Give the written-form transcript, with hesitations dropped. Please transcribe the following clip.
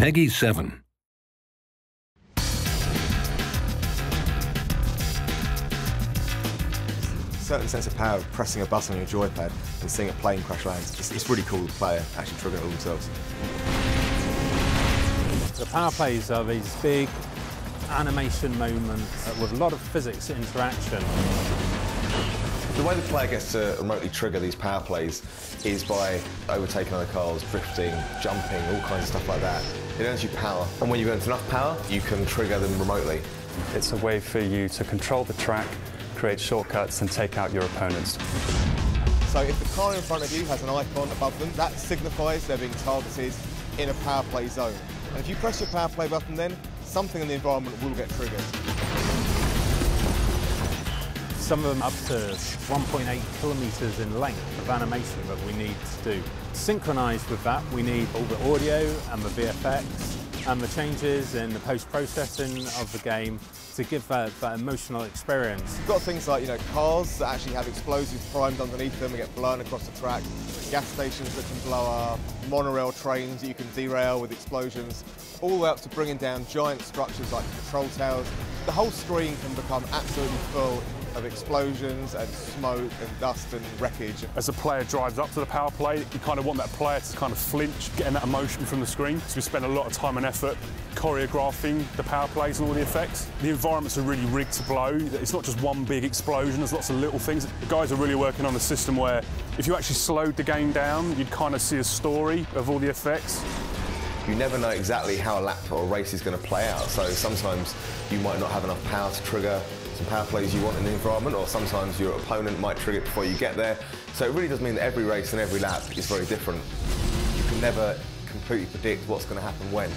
Peggy 7. Certain sense of power of pressing a button on your joypad and seeing a plane crash land. It's really cool, the player actually triggering it all themselves. The power plays are these big animation moments with a lot of physics interaction. The way the player gets to remotely trigger these power plays is by overtaking other cars, drifting, jumping, all kinds of stuff like that. It earns you power, and when you've earned enough power, you can trigger them remotely. It's a way for you to control the track, create shortcuts and take out your opponents. So if the car in front of you has an icon above them, that signifies they're being targeted in a power play zone. And if you press your power play button then, something in the environment will get triggered. Some of them up to 1.8 kilometres in length of animation that we need to do. Synchronised with that, we need all the audio and the VFX and the changes in the post-processing of the game to give that emotional experience. You've got things like, cars that actually have explosives primed underneath them and get blown across the track, gas stations that can blow up, monorail trains that you can derail with explosions, all the way up to bringing down giant structures like control towers. The whole screen can become absolutely full of explosions and smoke and dust and wreckage. As the player drives up to the power play, you kind of want that player to kind of flinch, getting that emotion from the screen. So we spend a lot of time and effort choreographing the power plays and all the effects. The environments are really rigged to blow. It's not just one big explosion, there's lots of little things. The guys are really working on a system where if you actually slowed the game down, you'd kind of see a story of all the effects. You never know exactly how a lap or a race is going to play out, so sometimes you might not have enough power to trigger some power plays you want in the environment, or sometimes your opponent might trigger it before you get there. So it really does mean that every race and every lap is very different. You can never completely predict what's going to happen when.